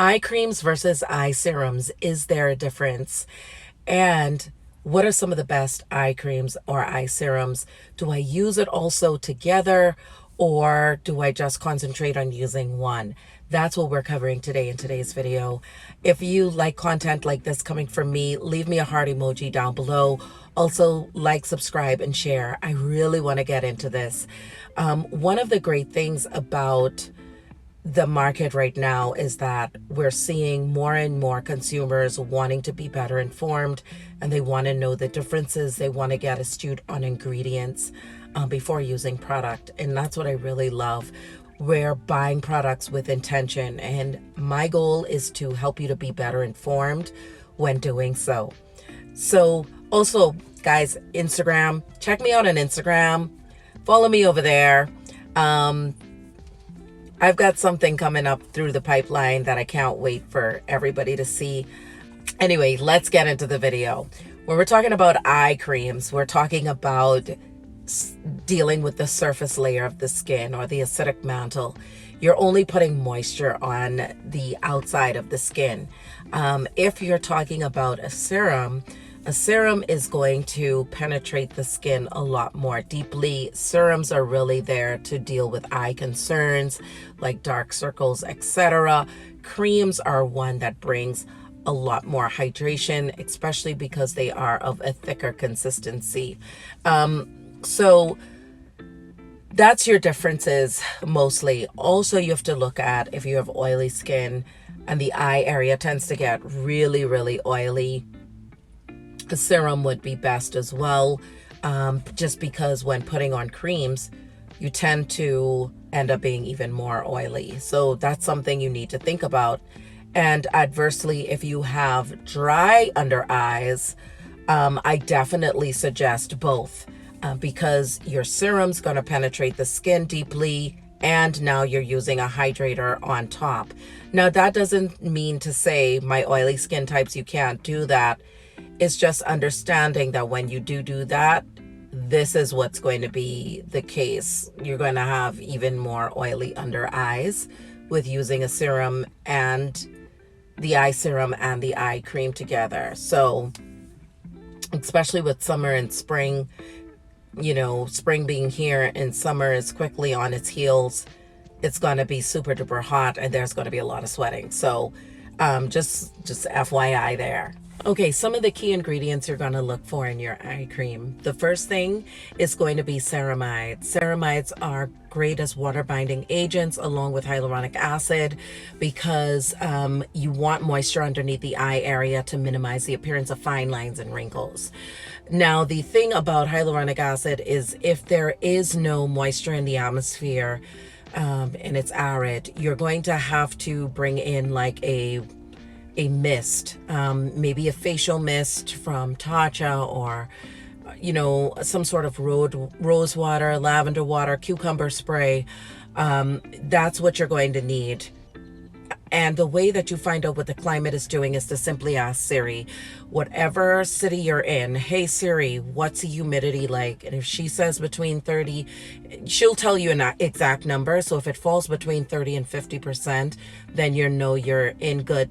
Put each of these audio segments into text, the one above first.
Eye creams versus eye serums. Is there a difference? And what are some of the best eye creams or eye serums? Do I use it also together, or do I just concentrate on using one? That's what we're covering today in today's video. If you like content like this coming from me, leave me a heart emoji down below. Also, like, subscribe, and share. I really want to get into this. One of the great things about the market right now is that we're seeing more and more consumers wanting to be better informed, and they want to know the differences. They want to get astute on ingredients before using product, and that's what I really love. We're buying products with intention, and my goal is to help you to be better informed when doing so. So also, guys, Instagram, check me out on Instagram, follow me over there. I've got something coming up through the pipeline that I can't wait for everybody to see. Anyway, let's get into the video. When we're talking about eye creams, we're talking about dealing with the surface layer of the skin or the acidic mantle. You're only putting moisture on the outside of the skin. If you're talking about a serum is going to penetrate the skin a lot more deeply. Serums are really there to deal with eye concerns like dark circles, etc. Creams are one that brings a lot more hydration, especially because they are of a thicker consistency. So that's your differences mostly. Also, you have to look at if you have oily skin and the eye area tends to get really, really oily. A serum would be best as well, just because when putting on creams, you tend to end up being even more oily. So that's something you need to think about. And adversely, if you have dry under eyes, I definitely suggest both, because your serum's going to penetrate the skin deeply, and now you're using a hydrator on top. Now, that doesn't mean to say my oily skin types, you can't do that. It's just understanding that when you do that, this is what's going to be the case. You're going to have even more oily under eyes with using a serum and the eye serum and the eye cream together. So especially with summer and spring, you know, spring being here and summer is quickly on its heels, it's going to be super duper hot and there's going to be a lot of sweating. So just FYI there. Okay, some of the key ingredients you're going to look for in your eye cream. The first thing is going to be ceramides. Ceramides are great as water binding agents along with hyaluronic acid, because you want moisture underneath the eye area to minimize the appearance of fine lines and wrinkles. Now, the thing about hyaluronic acid is if there is no moisture in the atmosphere and it's arid, you're going to have to bring in like a mist, maybe a facial mist from Tatcha, or you know, some sort of rose water, lavender water, cucumber spray. That's what you're going to need. And the way that you find out what the climate is doing is to simply ask Siri, whatever city you're in, hey Siri, what's the humidity like? And if she says between 30, she'll tell you an exact number. So if it falls between 30 and 50%, then you know you're in good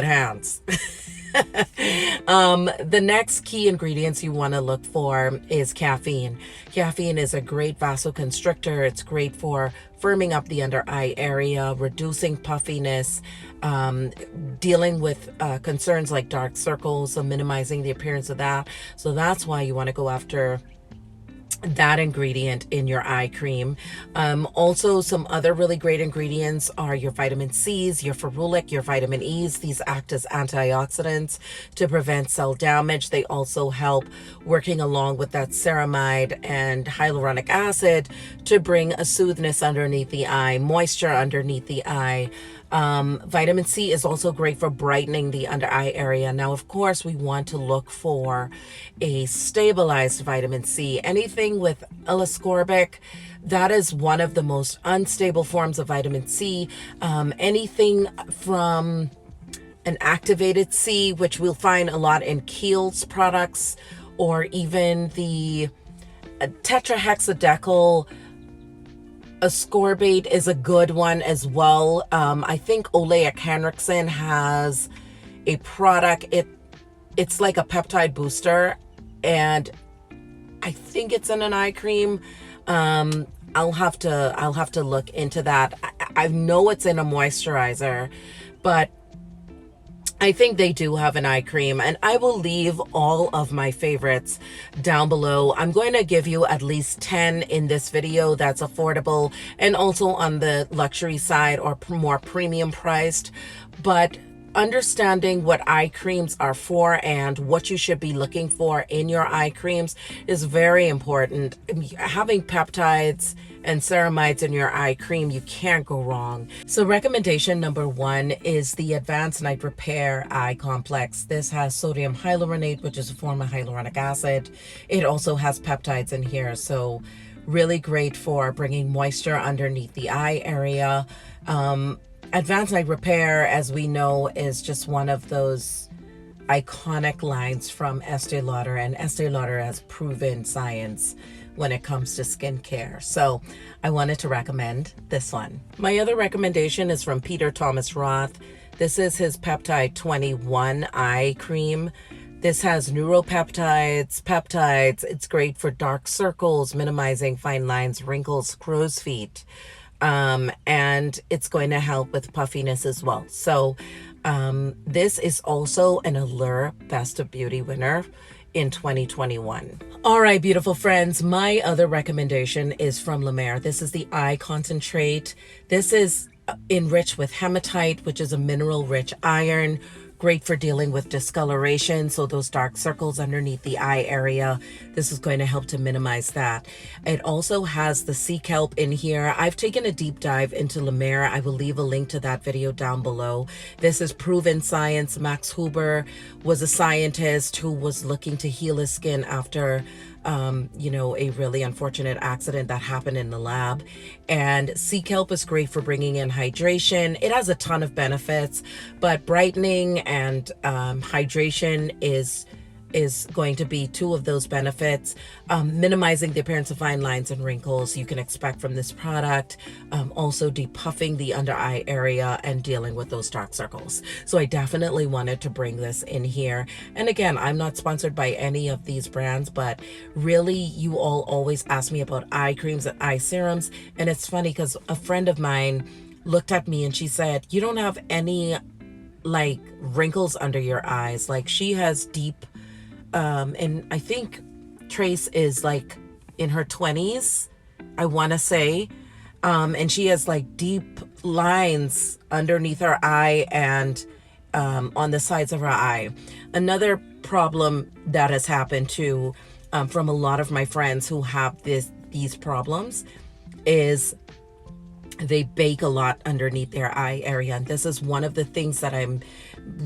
hands. The next key ingredients you want to look for is caffeine. Caffeine is a great vasoconstrictor. It's great for firming up the under eye area, reducing puffiness, dealing with concerns like dark circles, so minimizing the appearance of that. So that's why you want to go after that ingredient in your eye cream. Also, some other really great ingredients are your vitamin C's, your ferulic, your vitamin E's. These act as antioxidants to prevent cell damage. They also help working along with that ceramide and hyaluronic acid to bring a soothness underneath the eye, moisture underneath the eye. Vitamin C is also great for brightening the under eye area. Now, of course, we want to look for a stabilized vitamin C. Anything with L-ascorbic, that is one of the most unstable forms of vitamin C. Anything from an activated C, which we'll find a lot in Kiehl's products, or even the tetrahexadecyl Ascorbate is a good one as well. I think Olay has a product. It's like a peptide booster, and I think it's in an eye cream. I'll have to look into that. I know it's in a moisturizer, but I think they do have an eye cream, and I will leave all of my favorites down below. I'm going to give you at least 10 in this video that's affordable and also on the luxury side or more premium priced. But understanding what eye creams are for and what you should be looking for in your eye creams is very important. Having peptides and ceramides in your eye cream, you can't go wrong. So recommendation number 1 is the Advanced Night Repair Eye Complex. This has sodium hyaluronate, which is a form of hyaluronic acid. It also has peptides in here, so really great for bringing moisture underneath the eye area. Advanced Night Repair, as we know, is just one of those iconic lines from Estée Lauder, and Estée Lauder has proven science when it comes to skincare. So I wanted to recommend this one. My other recommendation is from Peter Thomas Roth. This is his Peptide 21 eye cream. This has neuropeptides, peptides. It's great for dark circles, minimizing fine lines, wrinkles, crow's feet. And it's going to help with puffiness as well. So this is also an Allure Best of Beauty winner in 2021. All right, beautiful friends, my other recommendation is from La Mer. This is the eye concentrate. This is enriched with hematite, which is a mineral-rich iron. Great for dealing with discoloration, so those dark circles underneath the eye area. This is going to help to minimize that. It also has the sea kelp in here. I've taken a deep dive into La Mer. I will leave a link to that video down below. This is proven science. Max Huber was a scientist who was looking to heal his skin after a really unfortunate accident that happened in the lab. And sea kelp is great for bringing in hydration. It has a ton of benefits, but brightening and hydration is going to be 2 of those benefits. Minimizing the appearance of fine lines and wrinkles you can expect from this product. Also depuffing the under eye area and dealing with those dark circles. So I definitely wanted to bring this in here. And again, I'm not sponsored by any of these brands, but really you all always ask me about eye creams and eye serums. And it's funny because a friend of mine looked at me and she said, "You don't have any like wrinkles under your eyes." Like, she has deep and I think Trace is like in her 20s, I want to say, and she has like deep lines underneath her eye and on the sides of her eye. Another problem that has happened to from a lot of my friends who have these problems is they bake a lot underneath their eye area. And this is one of the things that I'm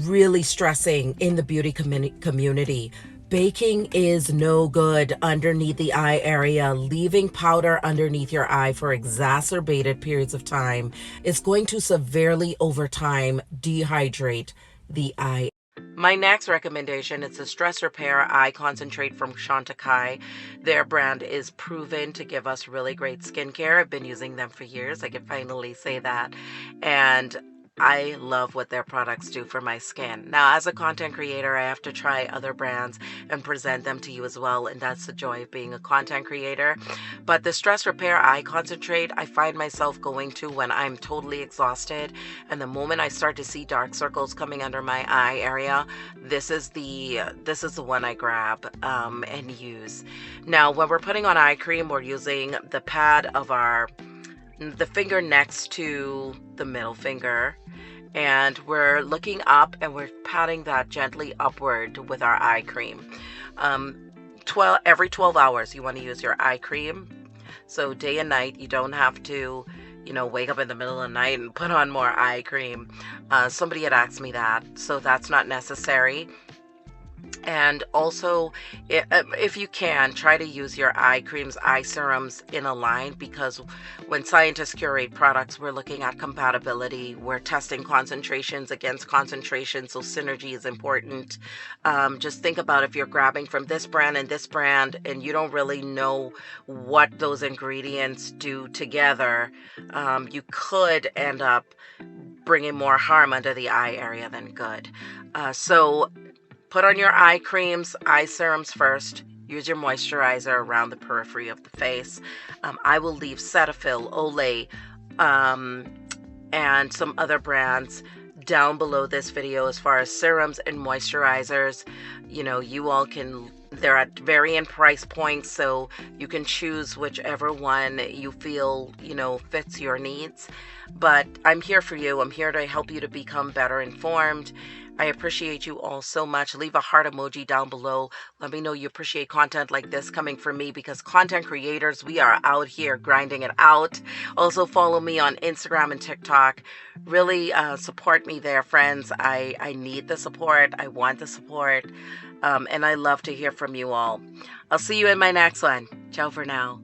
really stressing in the beauty community. Baking is no good underneath the eye area. Leaving powder underneath your eye for exacerbated periods of time is going to severely, over time, dehydrate the eye. My next recommendation is the Stress Repair Eye Concentrate from Chantecaille. Their brand is proven to give us really great skincare. I've been using them for years. I can finally say that. And I love what their products do for my skin. Now, as a content creator, I have to try other brands and present them to you as well, and that's the joy of being a content creator. But the Stress Repair Eye Concentrate, I find myself going to when I'm totally exhausted, and the moment I start to see dark circles coming under my eye area, this is the one I grab and use. Now, when we're putting on eye cream, we're using the pad of the finger next to the middle finger, and we're looking up and we're patting that gently upward with our eye cream. Every 12 hours you want to use your eye cream, so day and night. You don't have to wake up in the middle of the night and put on more eye cream. Somebody had asked me that, so that's not necessary. And also, if you can, try to use your eye creams, eye serums in a line, because when scientists curate products, we're looking at compatibility. We're testing concentrations against concentrations, so synergy is important. Just think about if you're grabbing from this brand and you don't really know what those ingredients do together, you could end up bringing more harm under the eye area than good. So put on your eye creams, eye serums first. Use your moisturizer around the periphery of the face. I will leave Cetaphil, Olay, and some other brands down below this video as far as serums and moisturizers. You know, you all can, they're at varying price points, so you can choose whichever one you feel, you know, fits your needs. But I'm here for you. I'm here to help you to become better informed. I appreciate you all so much. Leave a heart emoji down below. Let me know you appreciate content like this coming from me, because content creators, we are out here grinding it out. Also follow me on Instagram and TikTok. Really support me there, friends. I need the support. I want the support. And I love to hear from you all. I'll see you in my next one. Ciao for now.